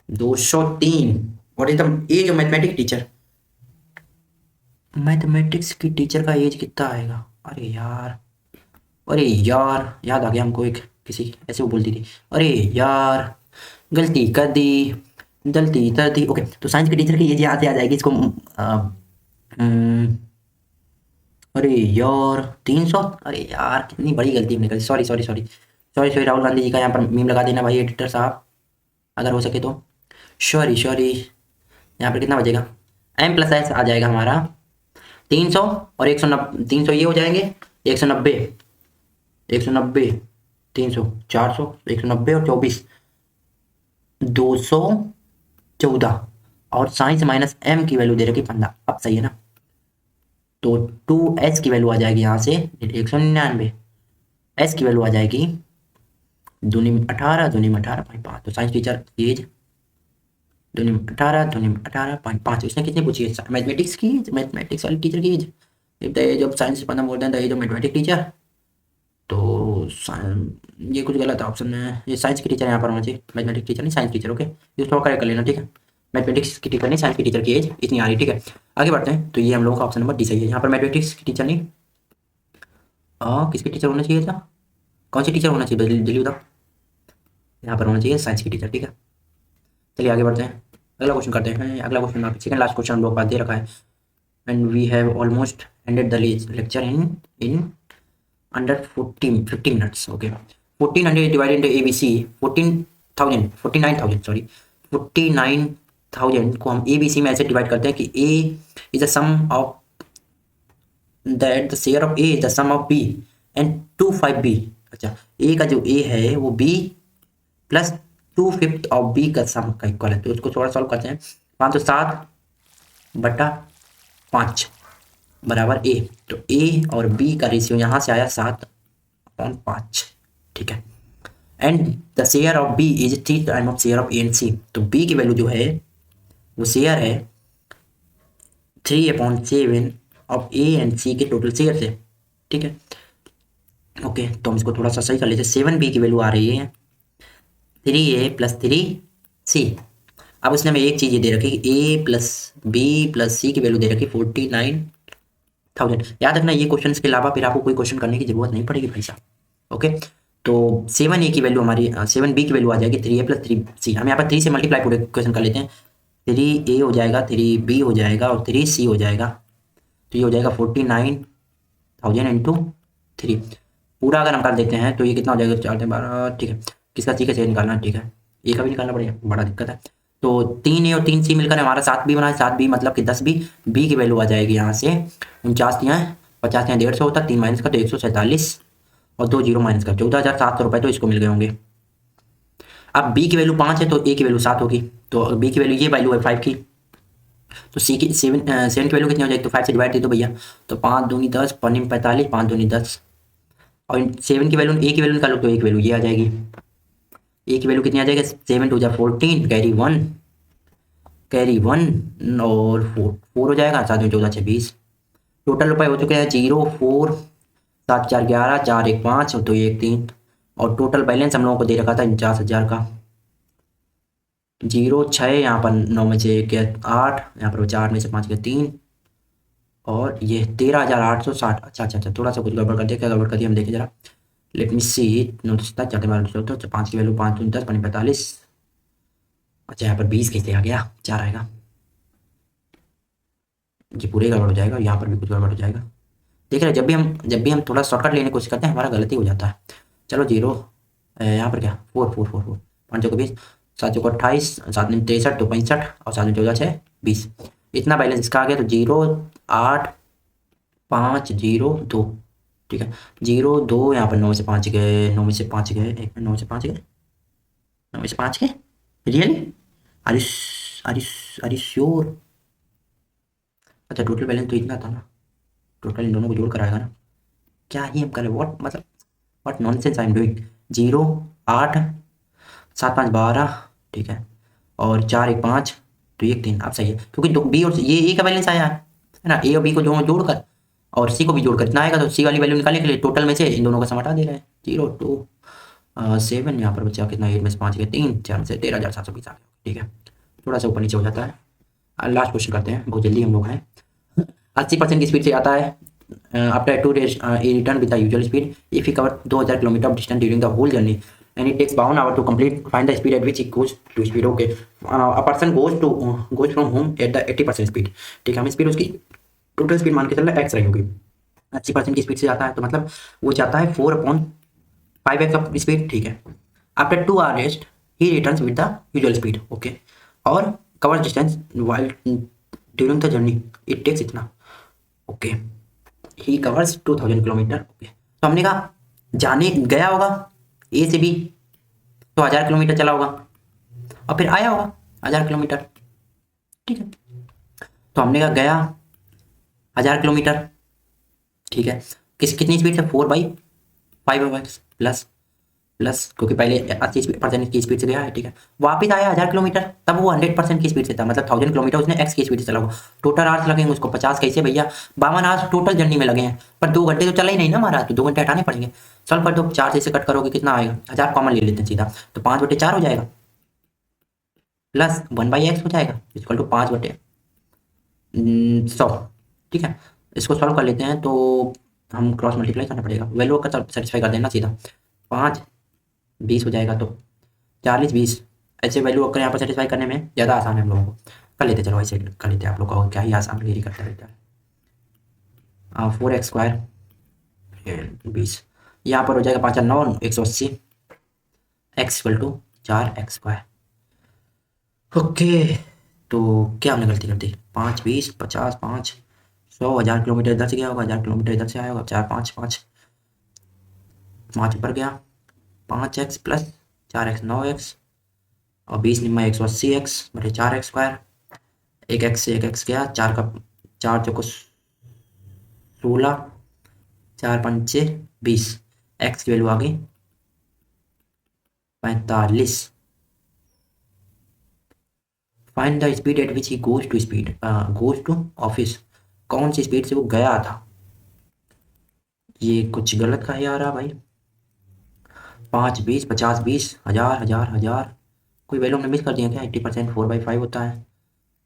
203। What is the age of mathematics teacher? Mathematics की टीचर का एज कितना आएगा? अरे यार, अरे यार, याद आ गया हमको, एक किसी ऐसे वो बोलती थी। अरे यार, गलती कर दी, गलती कर दी। ओके, तो साइंस के टीचर की एज याद आ जाएगी इसको। हम्म, अरे यार 300। अरे यार, कितनी बड़ी गलती हमने कर दी। Sorry sorry sorry sorry sorry. Rahul Gandhi ji का यहाँ पर मीम लगा देना भाई एडिटर साहब, अगर हो सके तो। Sorry sorry. यहाँ पर कितना बचेगा? एम प्लस एस आ जाएगा हमारा 300 और 190। 300 ये हो जाएंगे, 190, 190, 300, 400, 190 और 24, 214। और साइंस माइनस एम की वैल्यू दे रखी 15। अब सही है ना? तो 2h की वैल्यू आ जाएगी यहाँ से 199। एस की वैल्यू आ जाएगी दूनी में 18, दूनी में 18.5। तो साइंस टीचर की एज दूनी में 18, दूनी में 18.5। उसने कितनी पूछी है? मैथमेटिक्स की, मैथमेटिक्स वाली टीचर की age. If the age of science पता more than the age of mathematics teacher. तो ये कुछ गलत ऑप्शन में, ये साइंस की टीचर यहाँ पर होना चाहिए, मैथमेटिक्स टीचर नहीं, साइंस टीचर। ओके, ये थोड़ा करेक्ट कर लेना, ठीक है। मैथमेटिक्स की टीचर नहीं, साइंस की टीचर की एज इतनी आ रही, ठीक है। आगे बढ़ते हैं। तो ये हम लोगों का ऑप्शन नंबर डी सही है। यहाँ पर मैथमेटिक्स की टीचर नहीं, किसकी टीचर होना चाहिए था? कौन सी टीचर होना चाहिए? जल्दी बताओ। यहाँ पर होना चाहिए साइंस की टीचर, ठीक है। चलिए आगे बढ़ते हैं, अगला क्वेश्चन करते हैं। अगला क्वेश्चन सेकंड लास्ट क्वेश्चन हम लोग पास दे रखा है। And we have almost ended the lecture in under 15 minutes. Okay, 1400 divided into A B C, 14,000, 49,000 sorry, 49,000 को हम ए बी सी में ऐसे डिवाइड करते हैं कि A is the sum of that the share of A is the sum of B and 25b। अच्छा, ए का जो ए है वो बी प्लस 2/5 ऑफ बी का सम का इक्वल है। तो उसको थोड़ा सॉल्व करते हैं। 5/7 बराबर ए। तो ए और बी का रेशियो यहाँ से आया 7/5, ठीक है। And the share of B is 3 time of share of A and C. तो बी की वैल्यू जो है वो शेयर है 3/7 ऑफ ए एंड सी के टोटल शेयर से, ठीक है। ओके, तो हम इसको थोड़ा सा सही कर लेते हैं। 7b की वैल्यू आ रही है 3a प्लस 3c। अब उसने हमें एक चीज़ ये दे रखी कि a प्लस बी प्लस सी की वैल्यू दे रखी 49,000। याद रखना ये क्वेश्चन के अलावा फिर आपको कोई क्वेश्चन करने की जरूरत नहीं पड़ेगी भाई साहब। ओके, तो 7a की वैल्यू हमारी 7b की वैल्यू आ जाएगी 3a प्लस 3c। हम यहाँ पर 3 से मल्टीप्लाई पूरे क्वेश्चन कर लेते हैं। 3a हो जाएगा, 3b हो जाएगा और 3c हो जाएगा। तो ये हो जाएगा 49,000 इंटू 3। पूरा अगर हम कर देते हैं तो ये कितना हो जाएगा? 4 12, ठीक है। किसका सी का शेयर निकालना है, ठीक है। ए का भी निकालना पड़ेगा, बड़ा दिक्कत है। तो 3a और 3c मिलकर हमारा 7b बना है। 7b मतलब कि 10b। बी की वैल्यू आ जाएगी यहाँ से 49 दिया है, 50 यहाँ 150 होता है, 3 माइनस का तो 147 और 2 जीरो माइनस का 14,700 रुपये तो इसको मिल गए होंगे। अब बी की वैल्यू 5 है तो ए की वैल्यू 7 होगी। तो बी की वैल्यू ये वैल्यू है 5 की। तो सी की 7 की वैल्यू कितनी हो जाएगी? तो 5 से डिवाइड दे दो भैया। तो 5 दूनी 10, 5 45, 5 दूनी 10। और 7 की वैल्यू, ए की वैल्यू निकालो तो ए की वैल्यू ये आ जाएगी। ए की वैल्यू कितनी आ जाएगी? 7 2 14, कैरी 1, कैरी 1 और 4 हो जाएगा। 7 में 14 26। टोटल रुपए हो चुके हैं 0 4 7 4 11 4 1 5 और 2 1 3। और टोटल बैलेंस हम लोगों को दे रखा था 49,000 का। 0 6, यहाँ पर 9 में से 1 8, यहाँ पर 4 में से 5 गया 3 और ये 13,860। अच्छा अच्छा अच्छा, थोड़ा सा कुछ गड़बड़ कर दिया। क्या गड़बड़ कर दिया हम देखें जरा। लेट मी सी। 9 तो 7 4 12 14, 5 की वैल्यू 5 10 5 45। अच्छा, यहाँ पर 20 कैसे आ गया? 4 आएगा। ये पूरे गड़बड़ हो जाएगा, यहाँ पर भी कुछ गड़बड़ हो जाएगा। देख रहे, जब भी हम थोड़ा शॉर्टकट लेने की कोशिश करते हैं हमारा गलती हो जाता है। चलो 0, यहाँ पर क्या 4 4 4 4, 5 को 20, 7 को 28, 7 में 63 तो 65 और 7 में 14 6 20। इतना बैलेंस इसका आ गया। तो 0 8 5 0 2, ठीक है। 0 2, यहाँ पर 9 में से 5 गए, 9 में से 5 गए, 1 में 9 में से 5 गए, 9 में से 5 गए। Really? Are you are you are you sure? अच्छा, टोटल बैलेंस तो इतना था ना, टोटल इन दोनों को जोड़ कर आएगा ना। क्या ही हम करें, व्हाट मतलब what nonsense I am doing. 0 8 7 5 12, ठीक है, और 4 1 5 2 1 3। अब सही है क्योंकि बी और ये ए का बैलेंस आया है ना, ए और बी को जोड़कर और सी को भी जोड़कर इतना आएगा, तो सी वाली वैल्यू निकालने के लिए टोटल में से इन दोनों का सम हटा दे रहे हैं। 0 2 7 यहाँ पर बचा कितना, 8 में से 5 गया 3, 4 में से 13,720 आ गया, ठीक है, थोड़ा सा ऊपर नीचे हो जाता है। लास्ट क्वेश्चन करते हैं, बहुत जल्दी हम लोग हैं। 80% की स्पीड से आता है after to return with the usual speed if he cover 2000 kilometre of distance during the whole journey and it takes 52 hour to complete, find the speed at which he goes to speed. Okay, a person goes from home at the 80% speed, ठीक है, हम speed उसकी total speed मान के चल रहे हैं x रही होगी। 80% की स्पीड से जाता है तो मतलब वो जाता है 4/5x ऑफ स्पीड, ठीक है। After 2 hour rest he returns with the usual speed, okay, और cover distance while during the journey it takes इतना, okay, he covers 2000 kilometre, okay. तो हमने कहा जाने गया होगा ए से बी तो 1000 किलोमीटर चला होगा और फिर आया होगा 1000 किलोमीटर, ठीक है। तो हमने कहा गया 1000 किलोमीटर, ठीक है, कितनी स्पीड से 4/5 प्लस प्लस, क्योंकि पहले 80% की स्पीड से गया है, ठीक है, वापिस आया 1000 किलोमीटर, तब वो 100% की स्पीड से था, मतलब 1000 किलोमीटर उसने एक्स की स्पीड से चला होगा। टोटल आवर्स लगेंगे उसको 50, कैसे भैया, 52 आवर्स टोटल जर्नी में लगे हैं, पर 2 घंटे तो चला ही नहीं ना हमारा, तो 2 घंटे हटाने पड़ेंगे। सॉल्व कर दो, 4 से कट करोगे कितना आएगा, 1000 कॉमन ले लेते हैं सीधा, तो 5/4 हो जाएगा प्लस 1/x हो जाएगा इक्वल टू 5/100, ठीक है। इसको सॉल्व कर लेते हैं तो हम क्रॉस मल्टीप्लाई करना पड़ेगा, वैल्यू का सेटिस्फाई कर देना सीधा, 5 20 हो जाएगा, तो 40 20 ऐसे वैल्यू अगर यहाँ पर सेटिस्फाई करने में ज़्यादा आसान है हम लोगों को, कर लेते, चलो ऐसे कर लेते हैं, आप लोग का क्या ही आसान यही करते रहता है। 4x² 20, यहाँ पर हो जाएगा 5 9 180, x equal to 4x², okay. तो क्या हमने गलती कर दी, 5 20 50 5 100, 1000 किलोमीटर इधर से गया होगा, 1000 किलोमीटर इधर से आया होगा, 4 5 5 5 ऊपर गया, 5x प्लस 4x 9x और 20 निम्मा 180x बटे 4x², एक x से एक x गया, 4 का 4 चौको 16, 4 पंचे 20, x की वैल्यू आ गई 45। Find the speed at which he goes to office, कौन सी स्पीड से वो गया था, ये कुछ गलत का ही आ रहा भाई। 5 20 50 20 1000 1000 1000, कोई वैल्यू हमने मिस कर दिया क्या, 80% 4/5 होता है,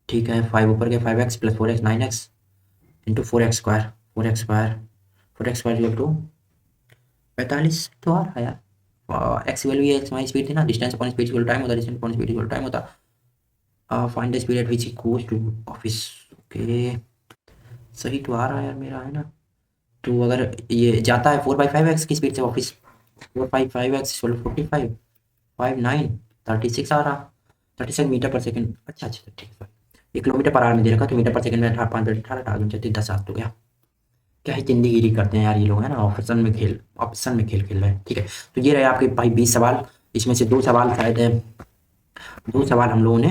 ठीक है, 5 ऊपर गया 5x plus 4x 9x into 4x² 4x² equal to 45 तो आ रहा है यार, एक्स वैल्यू ये हमारी स्पीड थी ना, distance upon speed equal time होता, distance upon speed equal time होता। Find the speed at which he goes to office, okay, सही तो आ रहा है यार मेरा, है ना। तो अगर ये जाता है 4/5x की स्पीड से ऑफिस, 4/5x 45 5 9 36 आ रहा, 36 मीटर पर सेकंड, अच्छा अच्छा ठीक है, ये किलोमीटर पर आवर में दे रखा, तो मीटर पर सेकंड में 18 5 18 18 29 10 7 तो गया, क्या ही जिंदगी करते हैं यार ये लोग, है ना, ऑप्शन में खेल खेल रहे हैं, ठीक है। तो ये रहे आपके भाई 20 सवाल, इसमें से 2 सवाल शायद 2 सवाल हम लोगों ने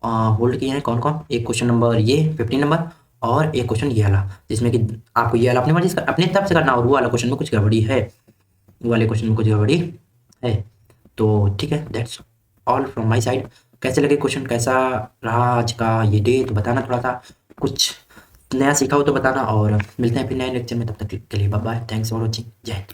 होल्ड किए हैं, कौन कौन, एक क्वेश्चन नंबर ये 15 नंबर और एक क्वेश्चन ये वाला, जिसमें कि आपको ये वाला अपनी मर्जी से अपने तरफ से करना, और वो वाला क्वेश्चन में कुछ गड़बड़ी है, वो वाले क्वेश्चन में कुछ गड़बड़ी है, तो ठीक है, that's all from my side. कैसे लगे क्वेश्चन, कैसा रहा आज का ये डे, तो बताना, थोड़ा सा कुछ नया सीखा हो तो बताना, और मिलते हैं फिर नए लेक्चर में, तब तक के लिए bye bye, thanks for watching, जय हिंद।